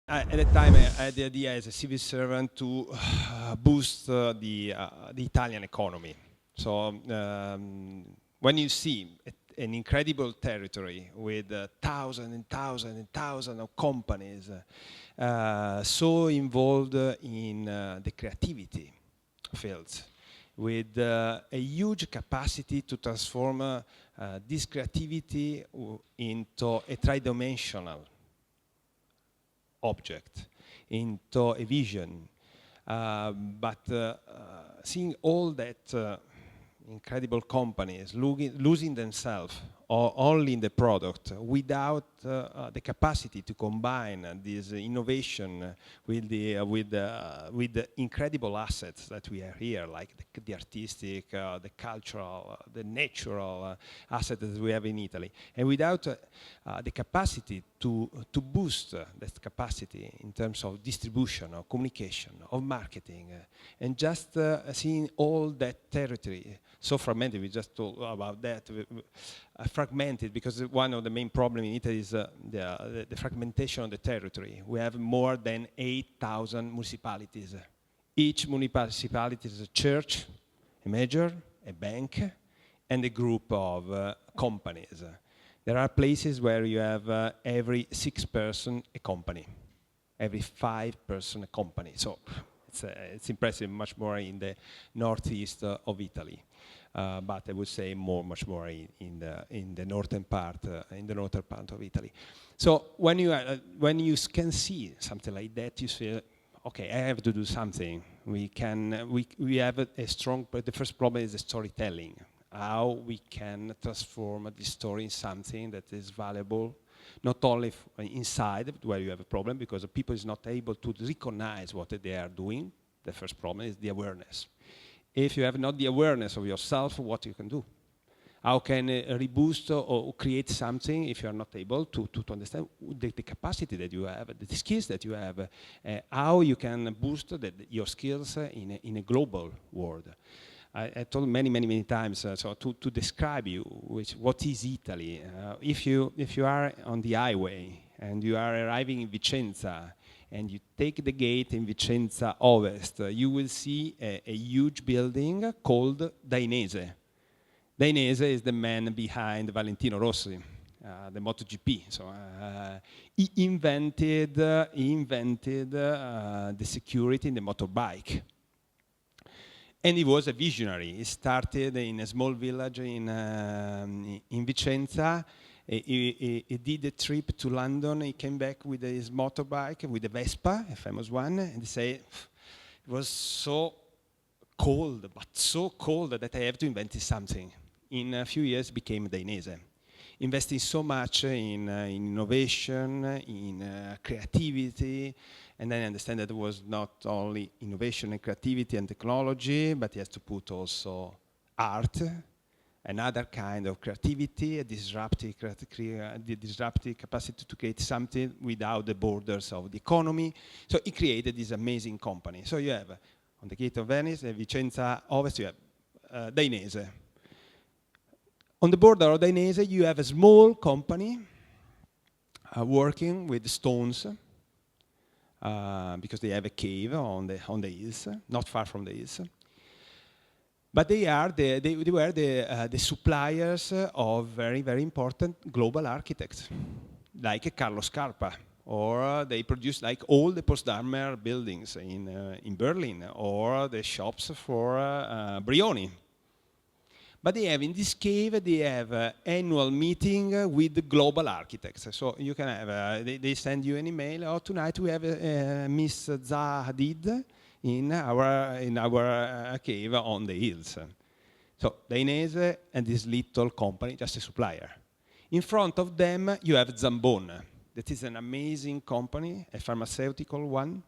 At that time, I had the idea as a civil servant to boost the Italian economy. So when you see an incredible territory with thousands and thousands and thousands of companies so involved in the creativity fields, with a huge capacity to transform this creativity into a tridimensional object, into a vision. But seeing all that incredible companies losing themselves only in the product without the capacity to combine this innovation with the incredible assets that we have here, like the artistic, the cultural, the natural assets that we have in Italy, and without the capacity to boost that capacity in terms of distribution, of communication, of marketing, and just seeing all that territory so fragmented. We just talked about that. Fragmented, because one of the main problems in Italy is the fragmentation of the territory. We have more than 8,000 municipalities. Each municipality is a church, a major, a bank, and a group of companies. There are places where you have every 6 person a company, every 5 person a company. So it's impressive, much more in the northeast of Italy. But I would say much more in the northern part of Italy. So when you can see something like that, you say, okay, I have to do something. We have a strong. But the first problem is the storytelling. How we can transform this story in something that is valuable, not only inside where you have a problem, because the people is not able to recognize what they are doing. The first problem is the awareness. If you have not the awareness of yourself, what you can do? How can reboost or create something if you are not able to understand the capacity that you have, the skills that you have, how you can boost your skills in a global world? I told many times, so to describe you, what is Italy? If you are on the highway and you are arriving in Vicenza, and you take the gate in Vicenza Ovest, you will see a huge building called Dainese. Dainese is the man behind Valentino Rossi, the MotoGP. So he invented the security in the motorbike. And he was a visionary. He started in a small village in Vicenza. He did a trip to London. He came back with his motorbike, with a Vespa, a famous one, and he said, it was so cold, but so cold that I have to invent something. In a few years, became Dainese, investing so much in innovation, in creativity, and then I understand that it was not only innovation and creativity and technology, but he has to put also art, another kind of creativity, a disruptive capacity to create something without the borders of the economy. So he created this amazing company. So you have, on the gate of Venice, Vicenza Ovest, you have Dainese. On the border of Dainese, you have a small company working with stones, because they have a cave on the hills, not far from the hills. But they were the suppliers of very important global architects, like Carlos Scarpa, or they produced like all the Potsdamer buildings in Berlin, or the shops for Brioni. But they have in this cave, they have an annual meeting with the global architects. So you can have, they send you an email, oh, tonight we have Miss Zaha Hadid in our cave on the hills. So Dainese and this little company, just a supplier. In front of them, you have Zambon. That is an amazing company, a pharmaceutical one,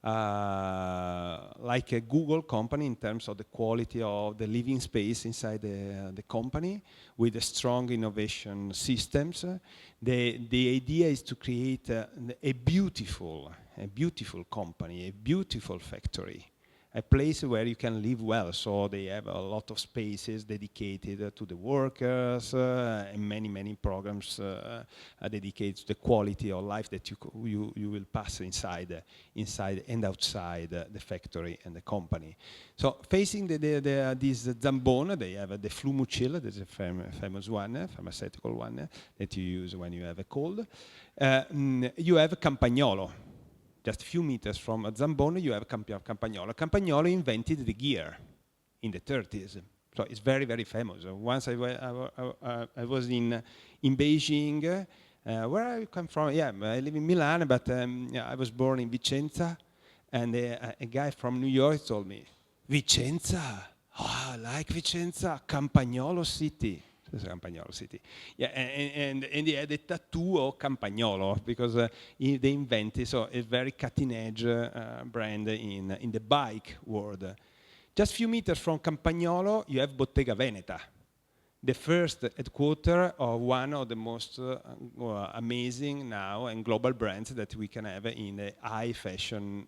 like a Google company in terms of the quality of the living space inside the company, with strong innovation systems. The idea is to create a beautiful company, a beautiful factory, a place where you can live well. So they have a lot of spaces dedicated to the workers, and many programs dedicated to the quality of life that you will pass inside and outside the factory and the company. So facing this Zambon, they have the Flumucil, that's a famous one, pharmaceutical one, that you use when you have a cold. You have Campagnolo. Just a few meters from Zambon, you have Campagnolo. Campagnolo invented the gear in the 30s. So it's very famous. Once I was in Beijing, where I come from, yeah, I live in Milan, but I was born in Vicenza, and a guy from New York told me, Vicenza, oh, I like Vicenza, Campagnolo City. Campagnolo City. Yeah, and he had a tattoo of Campagnolo because they invented, so a very cutting edge brand in the bike world. Just a few meters from Campagnolo, you have Bottega Veneta, the first headquarter of one of the most amazing now and global brands that we can have in the high fashion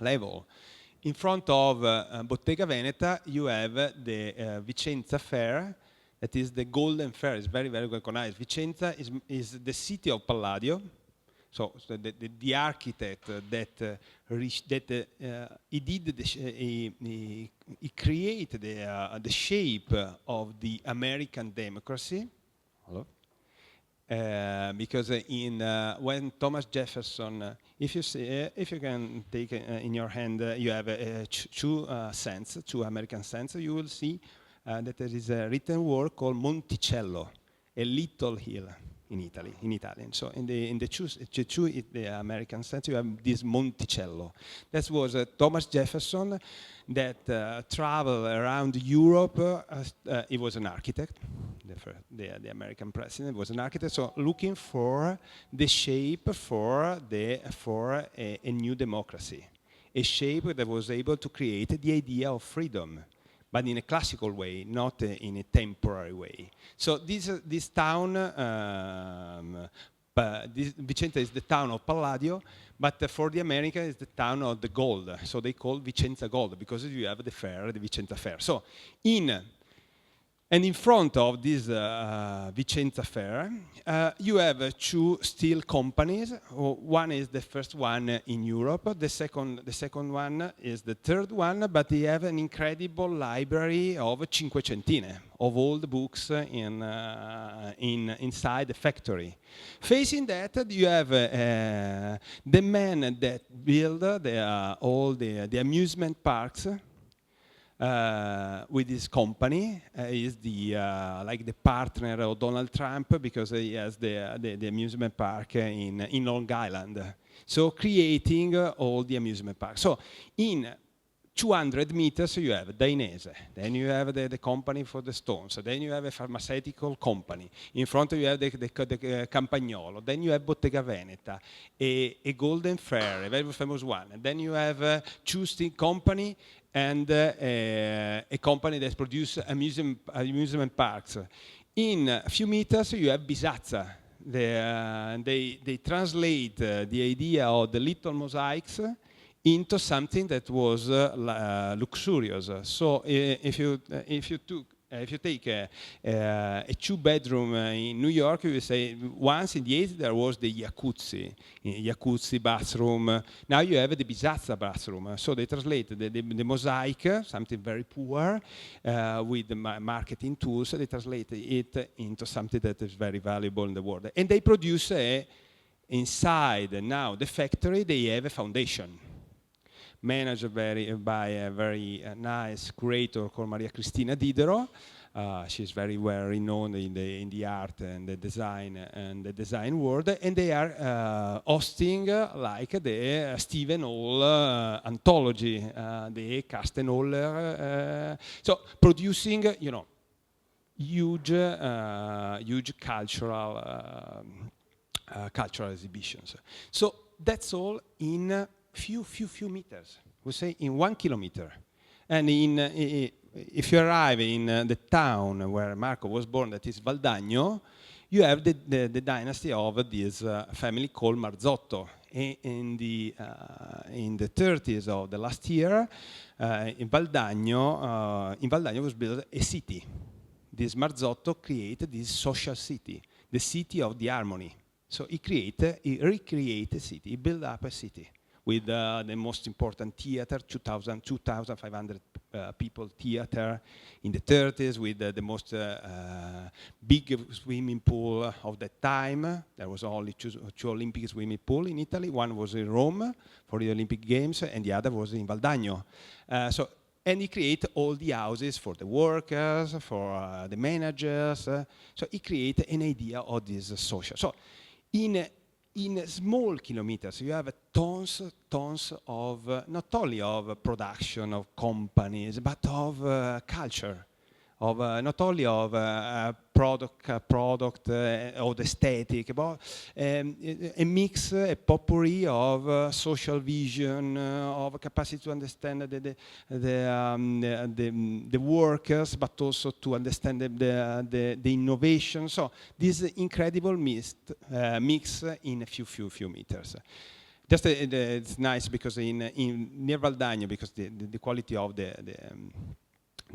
level. In front of Bottega Veneta, you have the Vicenza Fair, that is the Golden Fair. It's very recognized. Vicenza is the city of Palladio. So the architect he created the shape of the American democracy. Hello? Because when Thomas Jefferson, if you can take in your hand, you have two American cents, you will see that there is a written word called Monticello, a little hill in Italian. So in the American sense, you have this Monticello. That was Thomas Jefferson that traveled around Europe. He was an architect. The American president was an architect. So looking for the shape for a new democracy, a shape that was able to create the idea of freedom, but in a classical way, not in a temporary way. So this town, Vicenza is the town of Palladio, but for the Americans, it's the town of the gold. So they call Vicenza Gold because you have the fair, the Vicenza Fair. So in front of this Vicenza Fair, you have two steel companies. One is the first one in Europe. The second one is the third one, but they have an incredible library of cinquecentine, of all the books inside the factory. Facing that, you have the man that built all the amusement parks. With his company, is like the partner of Donald Trump because he has the amusement park in Long Island. So creating all the amusement parks. So in 200 meters you have Dainese, then you have the company for the stones, then you have a pharmaceutical company. In front you have the Campagnolo, then you have Bottega Veneta, a Golden Fair, a very famous one. And then you have two steel company and a company that produces amusement parks. In a few meters, you have Bisazza. They translate the idea of the little mosaics into something that was luxurious. So if you take a two-bedroom in New York, you will say once in the 80s there was the jacuzzi bathroom. Now you have the Bisazza bathroom. So they translate the mosaic, something very poor, with the marketing tools. They translate it into something that is very valuable in the world. And they produce inside now the factory. They have a foundation managed by a very nice curator called Maria Cristina Didero. She's very well renowned in the art and the design world, and they are hosting like the Stephen Hall anthology, the Carsten Holler, so producing huge cultural exhibitions. So that's all in few meters. We say in 1 kilometer. And if you arrive in the town where Marco was born, that is Valdagno, you have the dynasty of this family called Marzotto. in the 30s of the last year, in Valdagno was built a city. This Marzotto created this social city, the city of the harmony. So he recreated a city, he built up a city with the most important theater, 2,500 people theater in the 30s, with the most big swimming pool of that time. There was only two Olympic swimming pools in Italy. One was in Rome for the Olympic Games, and the other was in Valdagno. And he created all the houses for the workers, for the managers. So he created an idea of this social. So in small kilometers, you have tons of, not only of production, of companies, but of culture, of not only of product, of aesthetic, but a mix, a potpourri of social vision, of capacity to understand the workers, but also to understand the innovation. So this incredible mix in a few meters. Just it's nice because near Valdagno, because the quality of the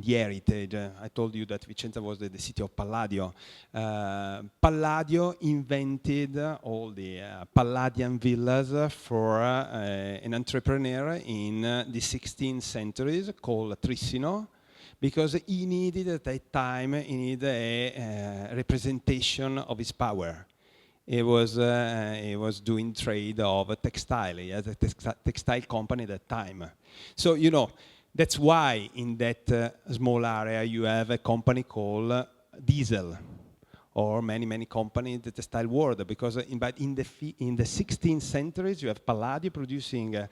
heritage. I told you that Vicenza was the city of Palladio. Palladio invented all the Palladian villas for an entrepreneur in the 16th centuries called Trissino, because he needed at that time a representation of his power. He was doing trade of textile. He had a textile company at that time. So, you know, that's why in that small area you have a company called Diesel, or many companies in the textile world, because in the 16th centuries you have Palladio producing a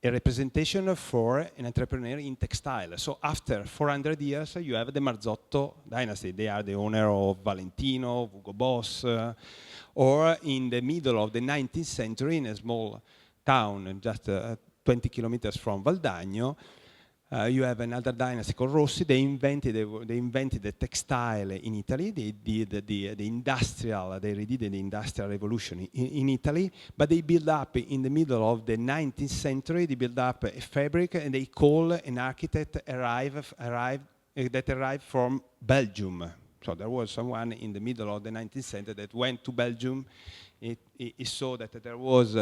representation for an entrepreneur in textile. So after 400 years you have the Marzotto dynasty. They are the owner of Valentino, Hugo Boss, or in the middle of the 19th century in a small town just 20 kilometers from Valdagno, you have another dynasty called Rossi. They invented the textile in Italy. They did the industrial. They redid the industrial revolution in Italy. But they built up in the middle of the 19th century. They built up a fabric, and they call an architect that arrived from Belgium. So there was someone in the middle of the 19th century that went to Belgium. He saw that there was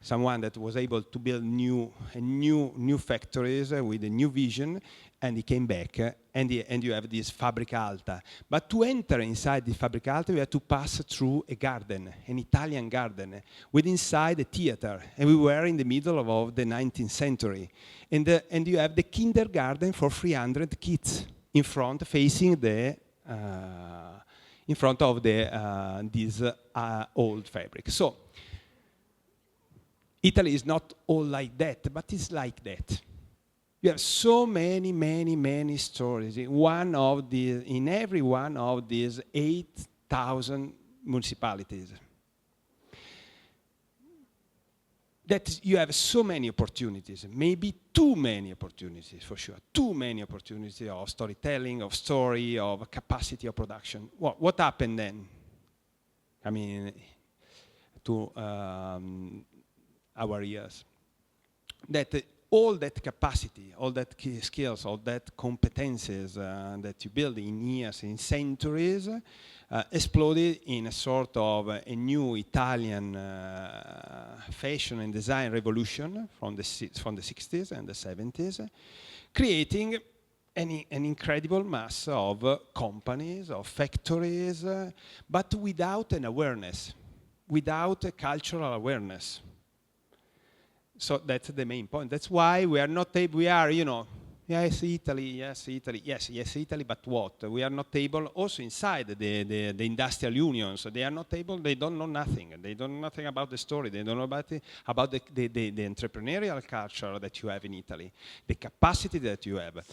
someone that was able to build new factories with a new vision, and he came back, and you have this Fabbrica Alta. But to enter inside the Fabbrica Alta, you have to pass through a garden, an Italian garden, with inside a theater, and we were in the middle of the 19th century. And you have the kindergarten for 300 kids in front, facing the in front of this old fabric. So Italy is not all like that, but it's like that. You have so many stories in every one of these 8,000 municipalities. That you have so many opportunities, maybe too many opportunities for sure, too many opportunities of storytelling, of story, of capacity of production. What happened then? I mean, to our years, that all that capacity, all that skills, all that competences that you build in years, in centuries, exploded in a sort of a new Italian fashion and design revolution from the 60s and the 70s, creating an incredible mass of companies, of factories, but without an awareness, without a cultural awareness. So that's the main point. That's why we are not able, we are, you know, yes, Italy, but what? We are not able, also inside the industrial unions, they are not able, they don't know nothing. They don't know nothing about the story. They don't know about the entrepreneurial culture that you have in Italy, the capacity that you have.